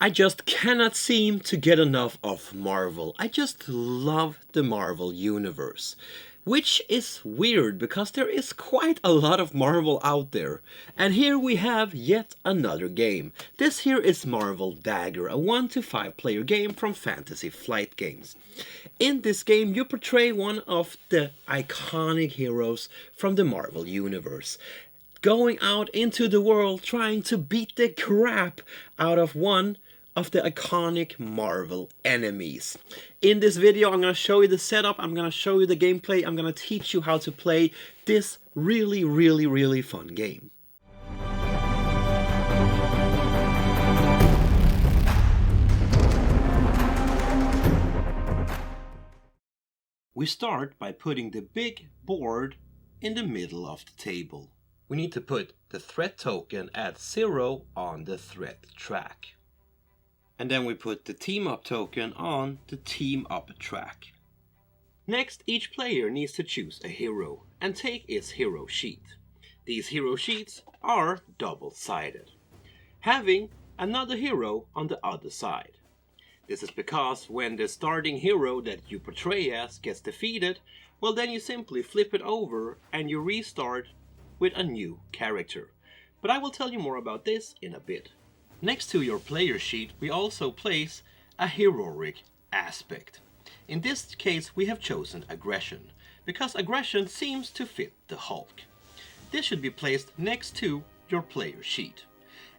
I just cannot seem to get enough of Marvel. I just love the Marvel universe. Which is weird because there is quite a lot of Marvel out there. And here we have yet another game. This here is Marvel D.A.G.G.E.R, a 1 to 5 player game from Fantasy Flight Games. In this game you portray one of the iconic heroes from the Marvel universe, going out into the world trying to beat the crap out of one of the iconic Marvel enemies. In this video I'm going to show you the setup, I'm going to show you the gameplay, I'm going to teach you how to play this really fun game. We start by putting the big board in the middle of the table. We need to put the threat token at 0 on the threat track. And then we put the team up token on the team up track. Next, each player needs to choose a hero and take its hero sheet. These hero sheets are double-sided, having another hero on the other side. This is because when the starting hero that you portray as gets defeated, well then you simply flip it over and you restart with a new character. But I will tell you more about this in a bit. Next to your player sheet we also place a heroic aspect. In this case we have chosen aggression, because aggression seems to fit the Hulk. This should be placed next to your player sheet.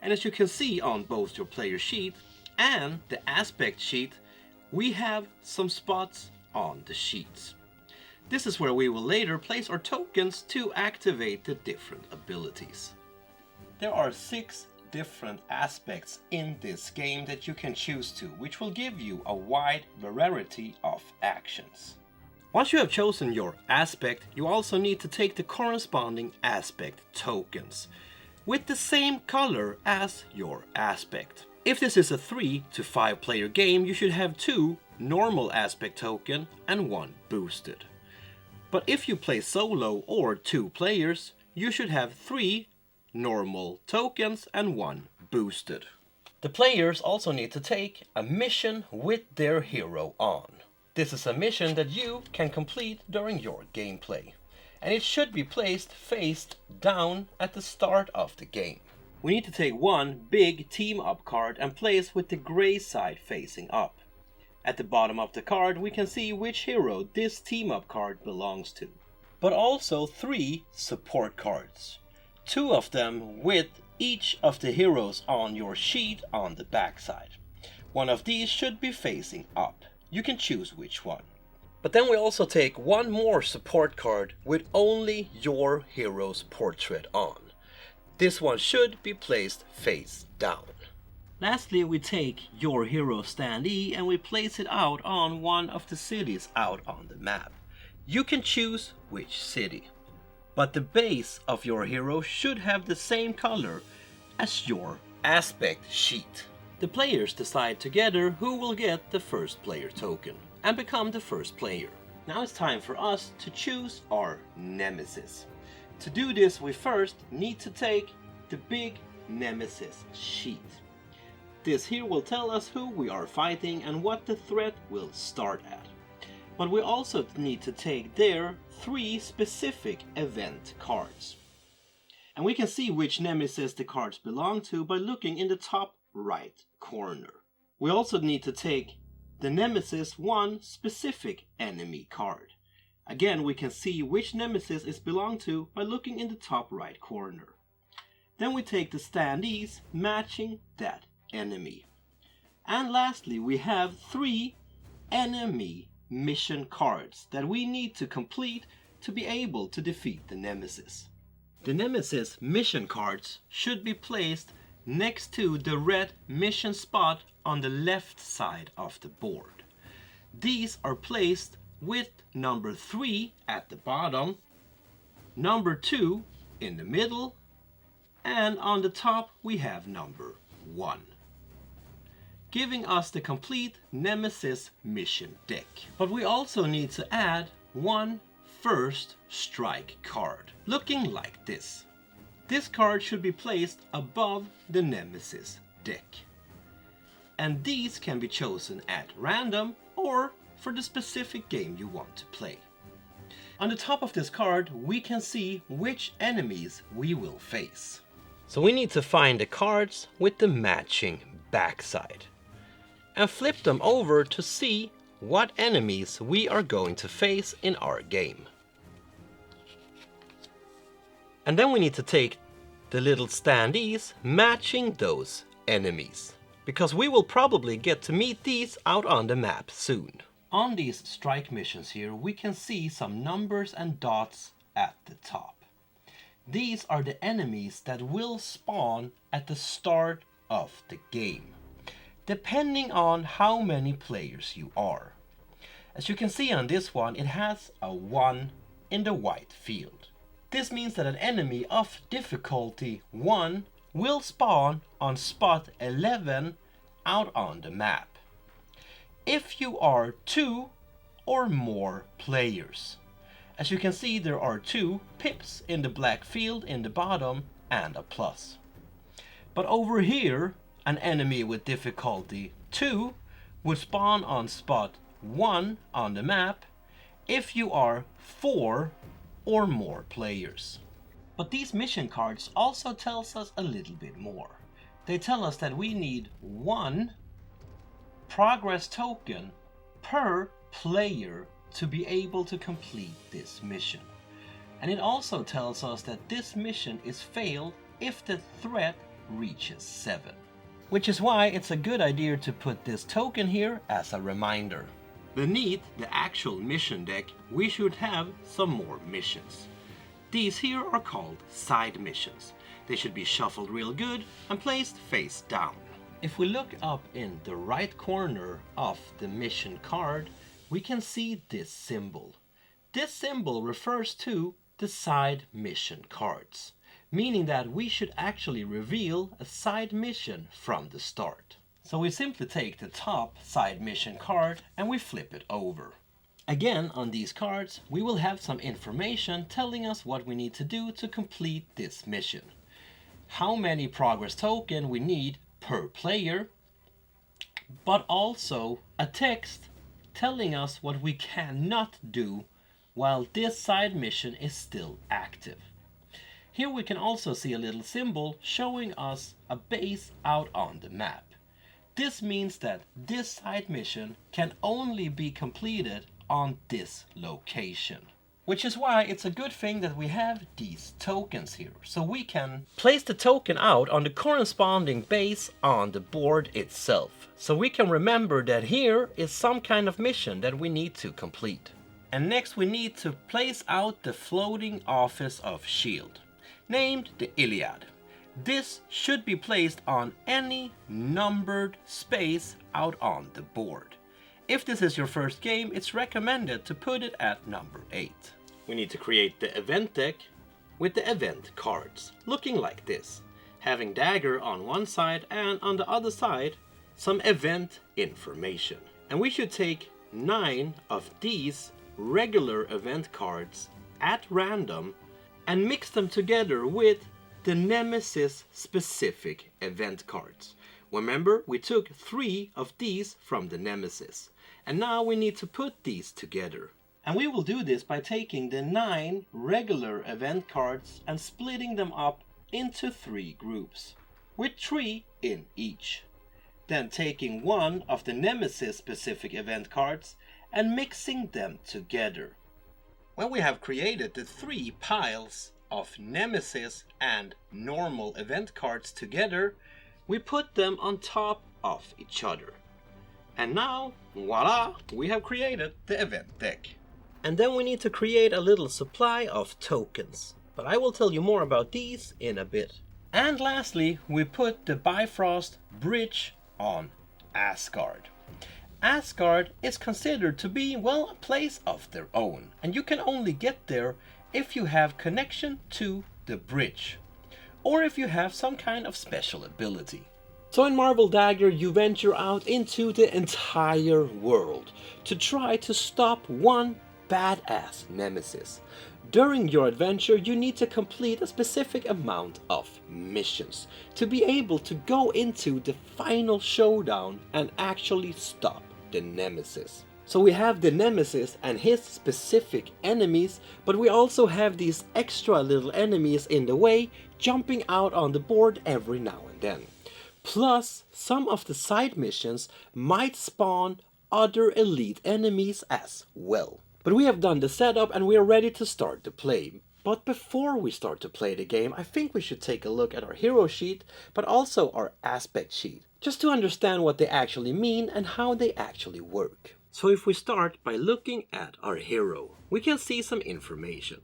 And as you can see on both your player sheet and the aspect sheet, we have some spots on the sheets. This is where we will later place our tokens to activate the different abilities. There are 6 different aspects in this game that you can choose to, which will give you a wide variety of actions. Once you have chosen your aspect, you also need to take the corresponding aspect tokens with the same color as your aspect. If this is a 3 to 5 player game, you should have 2 normal aspect token and 1 boosted. But if you play solo or 2 players, you should have 3 normal tokens and 1 boosted. The players also need to take a mission with their hero on. This is a mission that you can complete during your gameplay, and it should be placed face down at the start of the game. We need to take 1 big team up card and place with the gray side facing up. At the bottom of the card we can see which hero this team up card belongs to, but also 3 support cards. 2 of them with each of the heroes on your sheet on the backside. One of these should be facing up. You can choose which one. But then we also take 1 more support card with only your hero's portrait on. This one should be placed face down. Lastly, we take your hero standee and we place it out on one of the cities out on the map. You can choose which city, but the base of your hero should have the same color as your aspect sheet. The players decide together who will get the first player token and become the first player. Now it's time for us to choose our Nemesis. To do this we first need to take the big Nemesis sheet. This here will tell us who we are fighting and what the threat will start at. But we also need to take their 3 specific event cards. And we can see which Nemesis the cards belong to by looking in the top right corner. We also need to take the Nemesis 1 specific enemy card. Again, we can see which Nemesis is belonged to by looking in the top right corner. Then we take the standees matching that enemy. And lastly, we have 3 enemy mission cards that we need to complete to be able to defeat the Nemesis. The Nemesis mission cards should be placed next to the red mission spot on the left side of the board. These are placed with number 3 at the bottom, number 2 in the middle, and on the top we have number 1, giving us the complete Nemesis mission deck. But we also need to add 1 first strike card, looking like this. This card should be placed above the Nemesis deck. and these can be chosen at random or for the specific game you want to play. On the top of this card we can see which enemies we will face. So we need to find the cards with the matching backside and flip them over to see what enemies we are going to face in our game. And then we need to take the little standees matching those enemies, because we will probably get to meet these out on the map soon. On these strike missions here we can see some numbers and dots at the top. These are the enemies that will spawn at the start of the game, depending on how many players you are. As you can see on this one, it has a 1 in the white field. This means that an enemy of difficulty 1 will spawn on spot 11 out on the map if you are 2 or more players. As you can see, there are 2 pips in the black field in the bottom and a plus. But over here, an enemy with difficulty 2 would spawn on spot 1 on the map if you are 4 or more players. But these mission cards also tells us a little bit more. They tell us that we need 1 progress token per player to be able to complete this mission. And it also tells us that this mission is failed if the threat reaches 7. Which is why it's a good idea to put this token here as a reminder. Beneath the actual mission deck we should have some more missions. These here are called side missions. They should be shuffled real good and placed face down. If we look up in the right corner of the mission card, we can see this symbol. This symbol refers to the side mission cards, meaning that we should actually reveal a side mission from the start. So we simply take the top side mission card and we flip it over. Again, on these cards we will have some information telling us what we need to do to complete this mission. How many progress token we need per player, but also a text telling us what we cannot do while this side mission is still active. Here we can also see a little symbol showing us a base out on the map. This means that this side mission can only be completed on this location. Which is why it's a good thing that we have these tokens here, so we can place the token out on the corresponding base on the board itself. So we can remember that here is some kind of mission that we need to complete. And next we need to place out the floating office of S.H.I.E.L.D., named the Iliad. This should be placed on any numbered space out on the board. If this is your first game, it's recommended to put it at number 8. We need to create the event deck with the event cards, looking like this, having dagger on one side and on the other side some event information. And we should take 9 of these regular event cards at random and mix them together with the Nemesis specific event cards. Remember, we took 3 of these from the Nemesis, and now we need to put these together. And we will do this by taking the 9 regular event cards and splitting them up into 3 groups, with 3 in each. Then taking 1 of the Nemesis specific event cards and mixing them together. When we have created the 3 piles of Nemesis and normal event cards together, we put them on top of each other. And now, voila, we have created the event deck. And then we need to create a little supply of tokens, but I will tell you more about these in a bit. And lastly, we put the Bifrost Bridge on Asgard. Asgard is considered to be, well, a place of their own, and you can only get there if you have connection to the bridge, or if you have some kind of special ability. So in Marvel D.A.G.G.E.R you venture out into the entire world to try to stop one badass Nemesis, During your adventure, you need to complete a specific amount of missions to be able to go into the final showdown and actually stop the Nemesis. So we have the Nemesis and his specific enemies, but we also have these extra little enemies in the way, jumping out on the board every now and then. Plus, some of the side missions might spawn other elite enemies as well. But we have done the setup and we are ready to start the play. But before we start to play the game, I think we should take a look at our hero sheet, but also our aspect sheet, just to understand what they actually mean and how they actually work. So if we start by looking at our hero, we can see some information.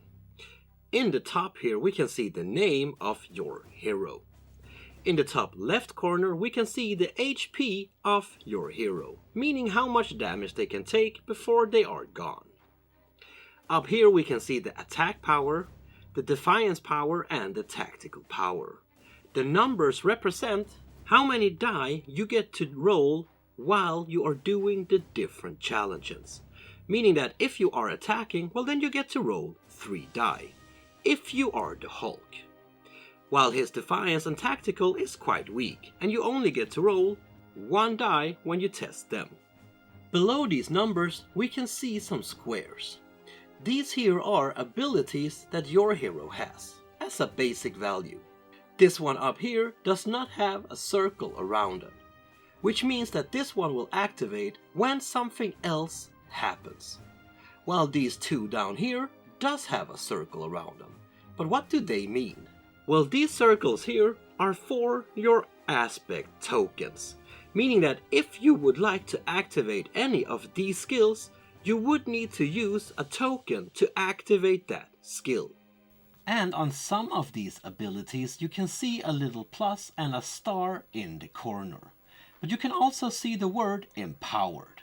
In the top here, we can see the name of your hero. In the top left corner, we can see the HP of your hero, meaning how much damage they can take before they are gone. Up here we can see the attack power, the defiance power and the tactical power. The numbers represent how many die you get to roll while you are doing the different challenges. Meaning that if you are attacking, well then you get to roll 3 die. If you are the Hulk. While his defiance and tactical is quite weak, and you only get to roll 1 die when you test them. Below these numbers we can see some squares. These here are abilities that your hero has, as a basic value. This one up here does not have a circle around it, which means that this one will activate when something else happens. While these 2 down here does have a circle around them. But what do they mean? Well, these circles here are for your aspect tokens, meaning that if you would like to activate any of these skills, you would need to use a token to activate that skill. And on some of these abilities you can see a little plus and a star in the corner. But you can also see the word empowered.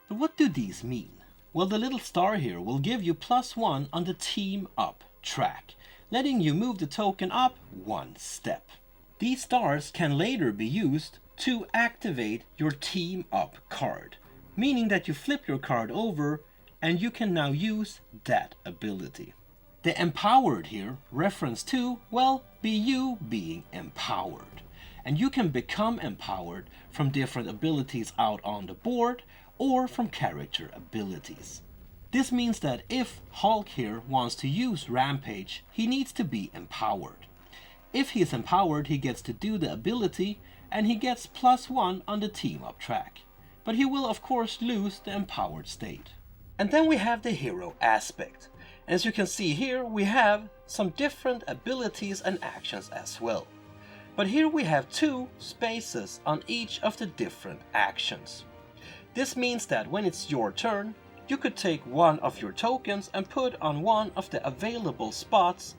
But what do these mean? Well, the little star here will give you +1 on the team up track, letting you move the token up 1 step. These stars can later be used to activate your team up card, meaning that you flip your card over and you can now use that ability. The empowered here reference to, well, be you being empowered. And you can become empowered from different abilities out on the board or from character abilities. This means that if Hulk here wants to use Rampage, he needs to be empowered. If he is empowered, he gets to do the ability and he gets +1 on the team up track. But he will of course lose the empowered state. And then we have the hero aspect. As you can see here, we have some different abilities and actions as well. But here we have 2 spaces on each of the different actions. This means that when it's your turn, you could take one of your tokens and put on one of the available spots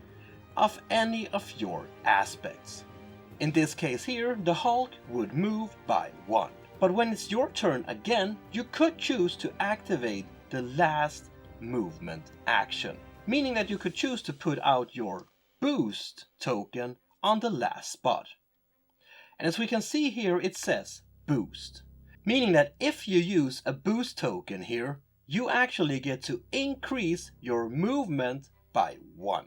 of any of your aspects. In this case here, the Hulk would move by 1. But when it's your turn again, you could choose to activate the last movement action, meaning that you could choose to put out your boost token on the last spot. And as we can see here, it says boost, meaning that if you use a boost token here, you actually get to increase your movement by 1.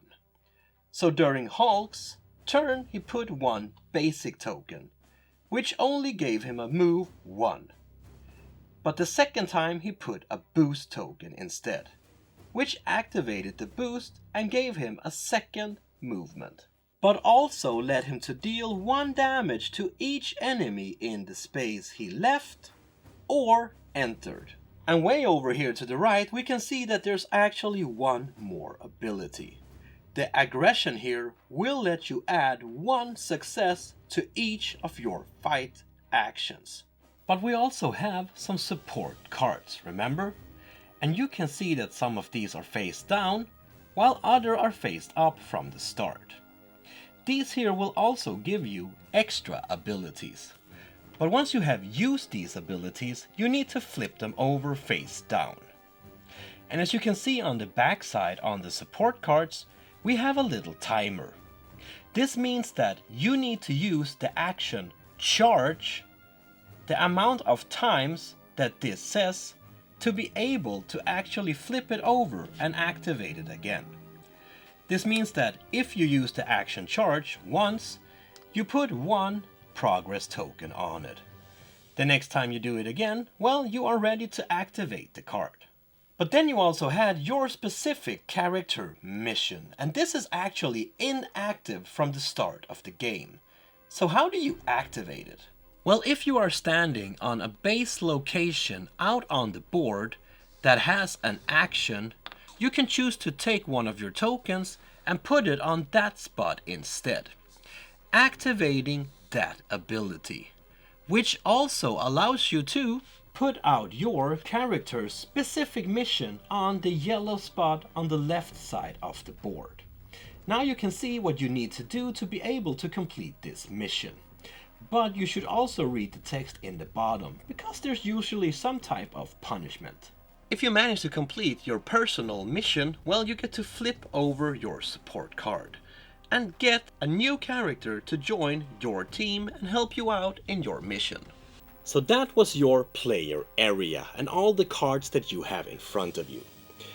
So during Hulk's turn, he put 1 basic token, which only gave him a move 1. But the second time he put a boost token instead, which activated the boost and gave him a second movement, but also led him to deal 1 damage to each enemy in the space he left or entered. And way over here to the right, we can see that there's actually 1 more ability. The aggression here will let you add 1 success to each of your fight actions. But we also have some support cards, remember? And you can see that some of these are face down, while others are faced up from the start. These here will also give you extra abilities. But once you have used these abilities, you need to flip them over face down. And as you can see on the back side on the support cards, we have a little timer. This means that you need to use the action charge the amount of times that this says to be able to actually flip it over and activate it again. This means that if you use the action charge once, you put 1 progress token on it. The next time you do it again, well, you are ready to activate the card. But then you also had your specific character mission, and this is actually inactive from the start of the game. So how do you activate it? Well, if you are standing on a base location out on the board that has an action, you can choose to take one of your tokens and put it on that spot instead, activating that ability, which also allows you to put out your character's specific mission on the yellow spot on the left side of the board. Now you can see what you need to do to be able to complete this mission. But you should also read the text in the bottom, because there's usually some type of punishment. If you manage to complete your personal mission, well, you get to flip over your support card and get a new character to join your team and help you out in your mission. So that was your player area and all the cards that you have in front of you.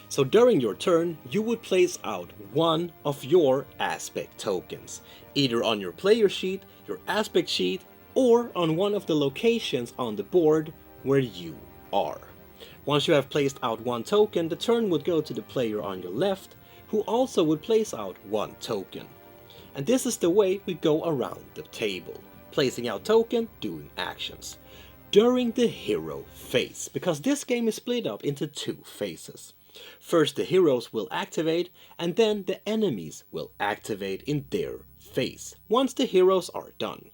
So during your turn, you would place out one of your aspect tokens, either on your player sheet, your aspect sheet, or on one of the locations on the board where you are. Once you have placed out one token, the turn would go to the player on your left, who also would place out one token. And this is the way we go around the table, placing out token, doing actions. During the hero phase, because this game is split up into 2 phases. First the heroes will activate, and then the enemies will activate in their phase, once the heroes are done.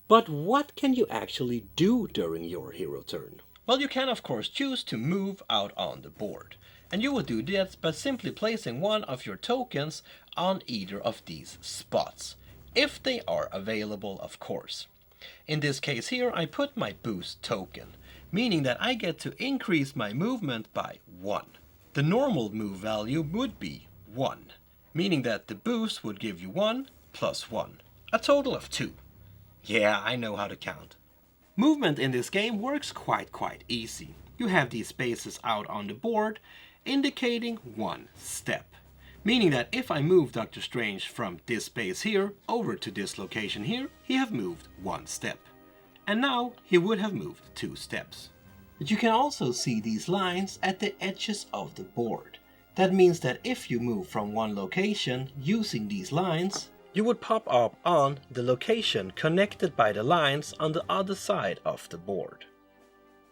But what can you actually do during your hero turn? Well, you can of course choose to move out on the board. And you would do that by simply placing one of your tokens on either of these spots, if they are available, of course. In this case here, I put my boost token, meaning that I get to increase my movement by 1. The normal move value would be 1, meaning that the boost would give you 1 plus 1, a total of 2. Yeah, I know how to count. Movement in this game works quite easy. You have these spaces out on the board indicating 1 step. Meaning that if I move Dr. Strange from this space here over to this location here, he have moved 1 step. And now he would have moved 2 steps. But you can also see these lines at the edges of the board. That means that if you move from one location using these lines, you would pop up on the location connected by the lines on the other side of the board.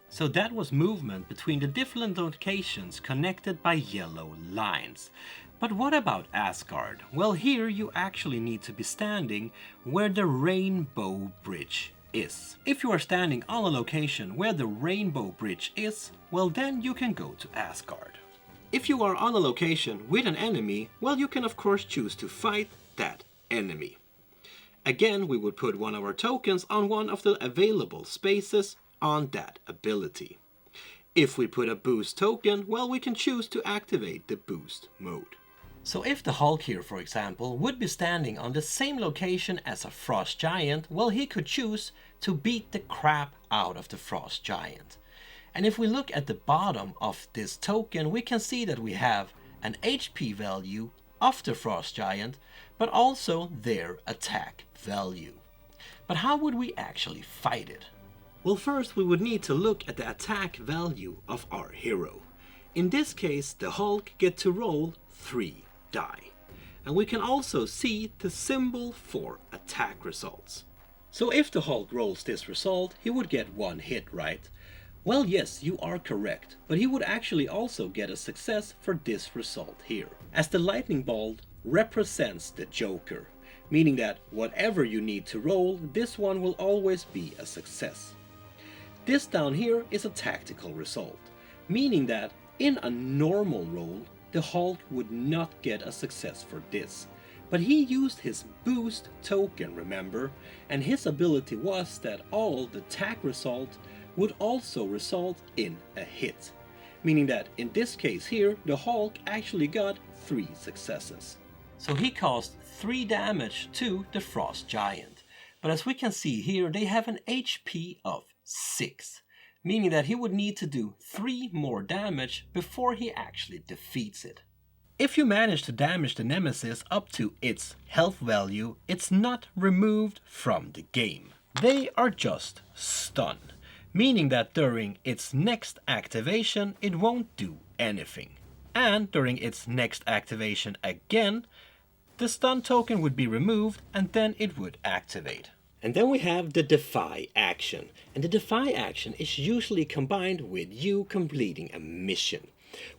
So that was movement between the different locations connected by yellow lines. But what about Asgard? Well, here you actually need to be standing where the Rainbow Bridge is. If you are standing on a location where the Rainbow Bridge is, well, then you can go to Asgard. If you are on a location with an enemy, well, you can of course choose to fight that enemy. Again, we would put one of our tokens on one of the available spaces on that ability. If we put a boost token, well, we can choose to activate the boost mode. So if the Hulk here, for example, would be standing on the same location as a Frost Giant, well, he could choose to beat the crap out of the Frost Giant. And if we look at the bottom of this token, we can see that we have an HP value of the Frost Giant, but also their attack value. But how would we actually fight it? Well, first we would need to look at the attack value of our hero. In this case, the Hulk gets to roll 3 die. And we can also see the symbol for attack results. So if the Hulk rolls this result, he would get 1 hit, right? Well, yes, you are correct, but he would actually also get a success for this result here, as the lightning bolt represents the Joker, meaning that whatever you need to roll, this one will always be a success. This down here is a tactical result, meaning that in a normal roll, the Hulk would not get a success for this. But he used his boost token, remember, and his ability was that all the attack result would also result in a hit. Meaning that in this case here, the Hulk actually got 3 successes. So he caused 3 damage to the Frost Giant. But as we can see here, they have an HP of 6. Meaning that he would need to do 3 more damage before he actually defeats it. If you manage to damage the Nemesis up to its health value, it's not removed from the game. They are just stunned, meaning that during its next activation it won't do anything. And during its next activation again, the stun token would be removed and then it would activate. And then we have the defy action. And the defy action is usually combined with you completing a mission,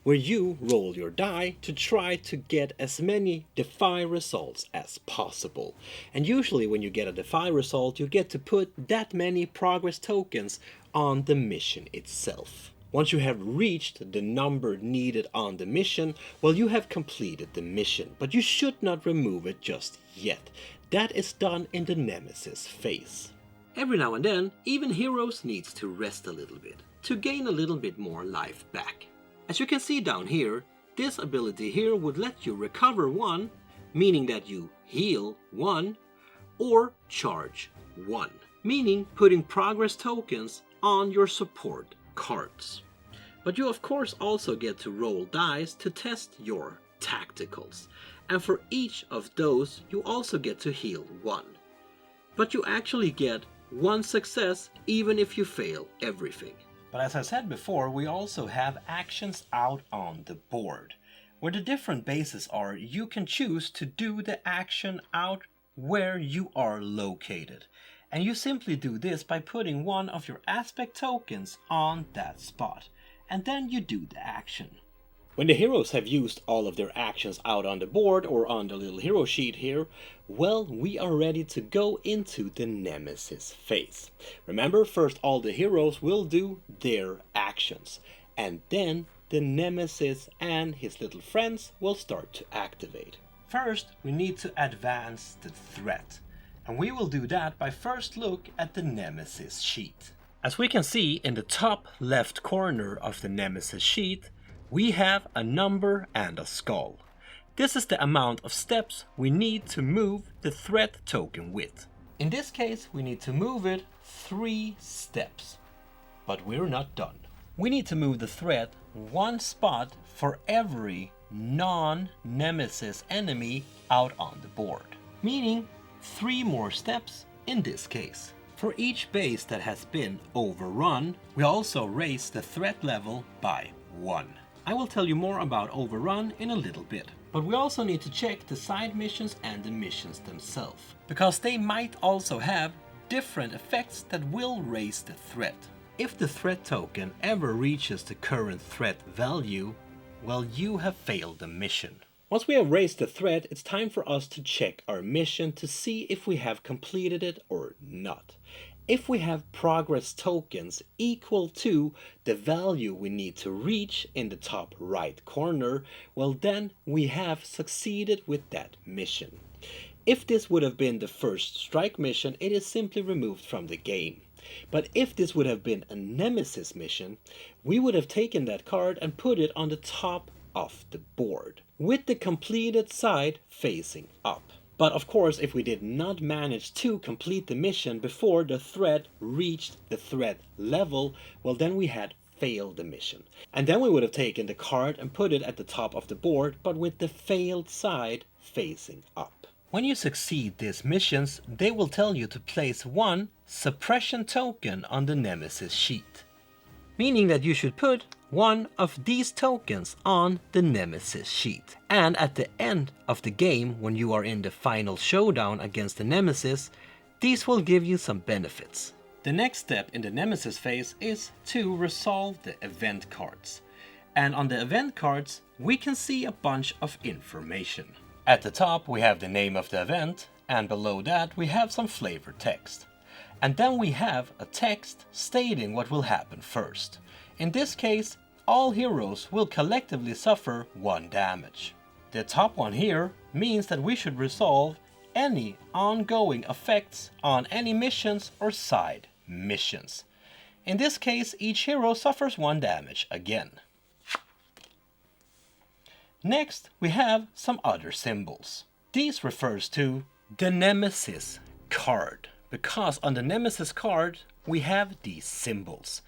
where you roll your die to try to get as many defy results as possible. And usually when you get a defy result, you get to put that many progress tokens on the mission itself. Once you have reached the number needed on the mission, well, you have completed the mission, but you should not remove it just yet. That is done in the Nemesis phase. Every now and then, even heroes needs to rest a little bit, to gain a little bit more life back. As you can see down here, this ability here would let you recover 1, meaning that you heal 1, or charge 1, meaning putting progress tokens on your support cards. But you of course also get to roll dice to test your tacticals, and for each of those you also get to heal 1. But you actually get 1 success even if you fail everything. But as I said before, we also have actions out on the board, where the different bases are you can choose to do the action out where you are located. And you simply do this by putting one of your aspect tokens on that spot, and then you do the action. When the heroes have used all of their actions out on the board or on the little hero sheet here, well, we are ready to go into the Nemesis phase. Remember, first all the heroes will do their actions, and then the Nemesis and his little friends will start to activate. First, we need to advance the threat, and we will do that by first look at the Nemesis sheet. As we can see in the top left corner of the Nemesis sheet, we have a number and a skull. This is the amount of steps we need to move the threat token with. In this case, we need to move it 3 steps. But we're not done. We need to move the threat 1 spot for every non-Nemesis enemy out on the board. Meaning 3 more steps in this case. For each base that has been overrun, we also raise the threat level by 1. I will tell you more about overrun in a little bit. But we also need to check the side missions and the missions themselves, because they might also have different effects that will raise the threat. If the threat token ever reaches the current threat value, well, you have failed the mission. Once we have raised the threat, it's time for us to check our mission to see if we have completed it or not. If we have progress tokens equal to the value we need to reach in the top right corner, well, then we have succeeded with that mission. If this would have been the first strike mission, it is simply removed from the game. But if this would have been a Nemesis mission, we would have taken that card and put it on the top of the board, with the completed side facing up. But of course, if we did not manage to complete the mission before the threat reached the threat level, well, then we had failed the mission. And then we would have taken the card and put it at the top of the board, but with the failed side facing up. When you succeed these missions, they will tell you to place 1 suppression token on the Nemesis sheet, meaning that you should put 1 of these tokens on the Nemesis sheet. And at the end of the game, when you are in the final showdown against the Nemesis, these will give you some benefits. The next step in the Nemesis phase is to resolve the event cards. And on the event cards, we can see a bunch of information. At the top, we have the name of the event, and below that, we have some flavor text. And then we have a text stating what will happen first. In this case, all heroes will collectively suffer 1 damage. The top one here means that we should resolve any ongoing effects on any missions or side missions. In this case, each hero suffers 1 damage again. Next, we have some other symbols. These refers to the Nemesis card, because on the Nemesis card we have these symbols.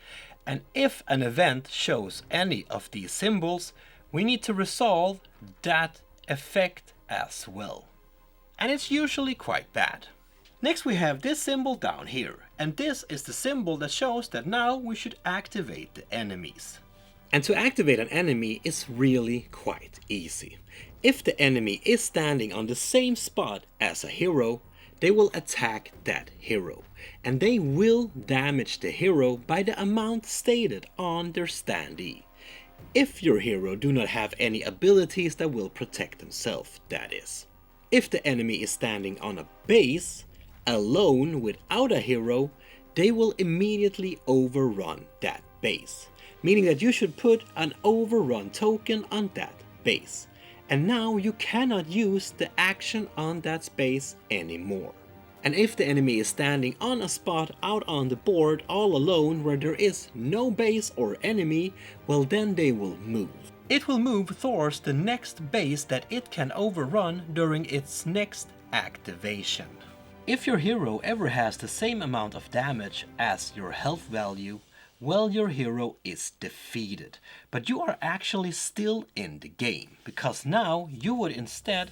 And if an event shows any of these symbols, we need to resolve that effect as well. And it's usually quite bad. Next we have this symbol down here, and this is the symbol that shows that now we should activate the enemies. And to activate an enemy is really quite easy. If the enemy is standing on the same spot as a hero, they will attack that hero, and they will damage the hero by the amount stated on their standee. If your hero do not have any abilities that will protect themselves, that is. If the enemy is standing on a base, alone without a hero, they will immediately overrun that base. Meaning that you should put an overrun token on that base. And now you cannot use the action on that space anymore. And if the enemy is standing on a spot out on the board all alone where there is no base or enemy, well then they will move. It will move towards the next base that it can overrun during its next activation. If your hero ever has the same amount of damage as your health value, well, your hero is defeated, but you are actually still in the game, because now you would instead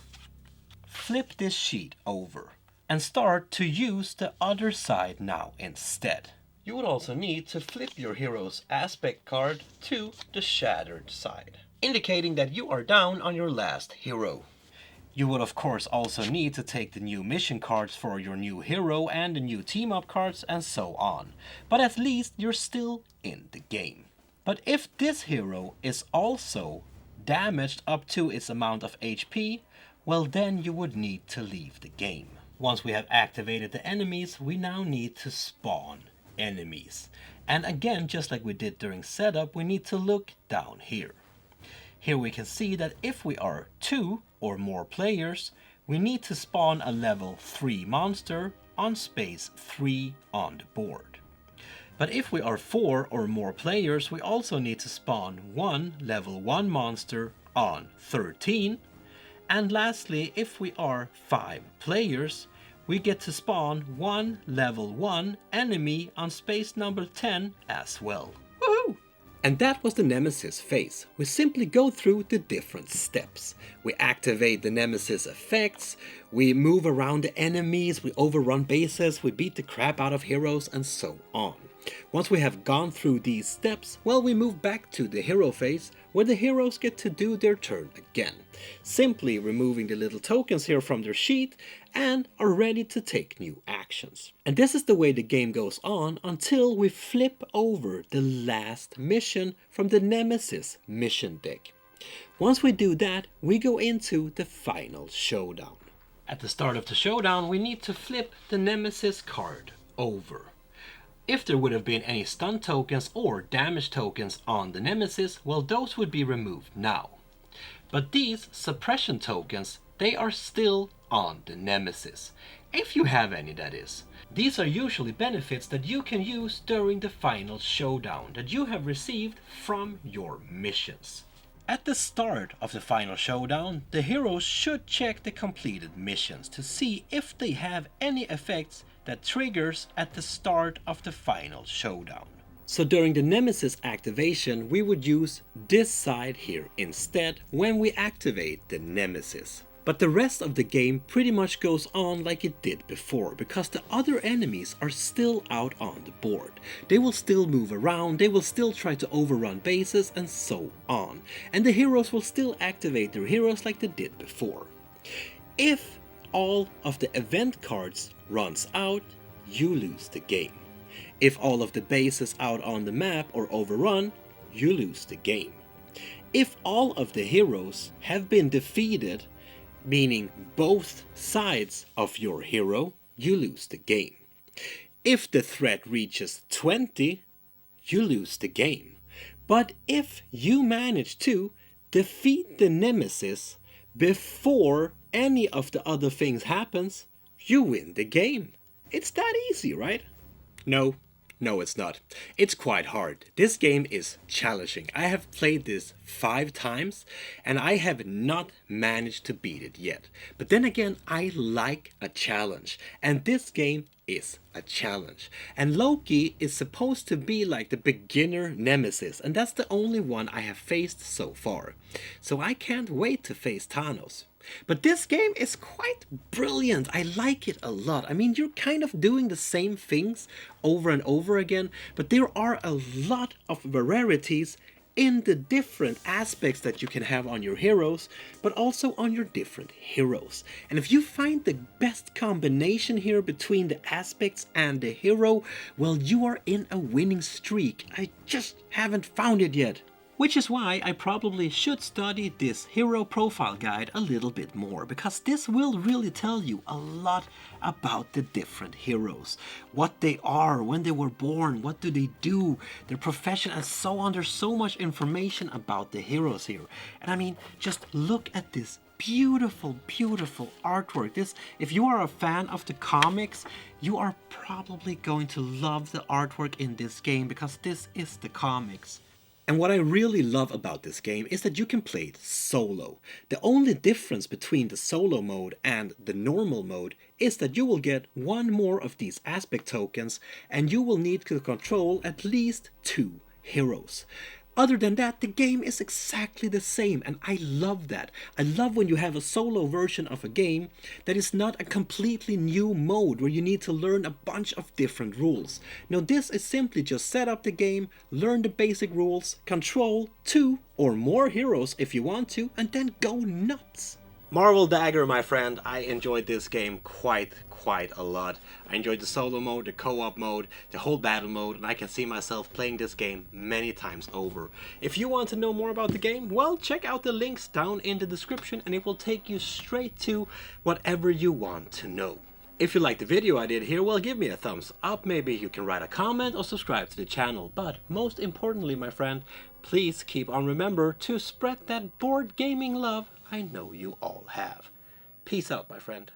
flip this sheet over and start to use the other side now instead. You would also need to flip your hero's aspect card to the shattered side, indicating that you are down on your last hero. You would of course also need to take the new mission cards for your new hero and the new team up cards and so on. But at least you're still in the game. But if this hero is also damaged up to its amount of HP, well then you would need to leave the game. Once we have activated the enemies, we now need to spawn enemies. And again, just like we did during setup, we need to look down here. Here we can see that if we are 2 or more players, we need to spawn a level 3 monster on space 3 on the board. But if we are 4 or more players, we also need to spawn 1 level 1 monster on 13. And lastly, if we are 5 players, we get to spawn 1 level 1 enemy on space number 10 as well. Woohoo! And that was the Nemesis phase. We simply go through the different steps. We activate the Nemesis effects, we move around the enemies, we overrun bases, we beat the crap out of heroes, and so on. Once we have gone through these steps, well, we move back to the hero phase, where the heroes get to do their turn again. Simply removing the little tokens here from their sheet, and are ready to take new actions. And this is the way the game goes on until we flip over the last mission from the Nemesis mission deck. Once we do that, we go into the final showdown. At the start of the showdown, we need to flip the Nemesis card over. If there would have been any stun tokens or damage tokens on the Nemesis, well, those would be removed now. But these suppression tokens, they are still on the Nemesis, if you have any, that is. These are usually benefits that you can use during the final showdown that you have received from your missions. At the start of the final showdown, the heroes should check the completed missions to see if they have any effects that triggers at the start of the final showdown. So during the Nemesis activation, we would use this side here instead when we activate the Nemesis. But the rest of the game pretty much goes on like it did before, because the other enemies are still out on the board. They will still move around, they will still try to overrun bases and so on. And the heroes will still activate their heroes like they did before. If all of the event cards runs out, you lose the game. If all of the bases out on the map are overrun, you lose the game. If all of the heroes have been defeated, meaning both sides of your hero, you lose the game. If the threat reaches 20, you lose the game. But if you manage to defeat the Nemesis before any of the other things happens, you win the game. It's that easy, right? No, No, it's not. It's quite hard. This game is challenging. I have played this 5 times and I have not managed to beat it yet. But then again, I like a challenge. And this game is a challenge. And Loki is supposed to be like the beginner Nemesis. And that's the only one I have faced so far. So I can't wait to face Thanos. But this game is quite brilliant. I like it a lot. I mean, you're kind of doing the same things over and over again, but there are a lot of varieties in the different aspects that you can have on your heroes, but also on your different heroes. And if you find the best combination here between the aspects and the hero, well, you are in a winning streak. I just haven't found it yet. Which is why I probably should study this hero profile guide a little bit more, because this will really tell you a lot about the different heroes. What they are, when they were born, what do they do, their profession, and so on. There's so much information about the heroes here. And I mean, just look at this beautiful, beautiful artwork. This, if you are a fan of the comics, you are probably going to love the artwork in this game, because this is the comics. And what I really love about this game is that you can play it solo. The only difference between the solo mode and the normal mode is that you will get one more of these aspect tokens and you will need to control at least 2 heroes. Other than that, the game is exactly the same, and I love that. I love when you have a solo version of a game that is not a completely new mode where you need to learn a bunch of different rules. No, this is simply just set up the game, learn the basic rules, control 2 or more heroes if you want to, and then go nuts. Marvel D.A.G.G.E.R, my friend, I enjoyed this game quite a lot. I enjoyed the solo mode, the co-op mode, the whole battle mode, and I can see myself playing this game many times over. If you want to know more about the game, well, check out the links down in the description and it will take you straight to whatever you want to know. If you like the video I did here, well, give me a thumbs up. Maybe you can write a comment or subscribe to the channel. But most importantly, my friend, please keep on remember to spread that board gaming love I know you all have. Peace out, my friend.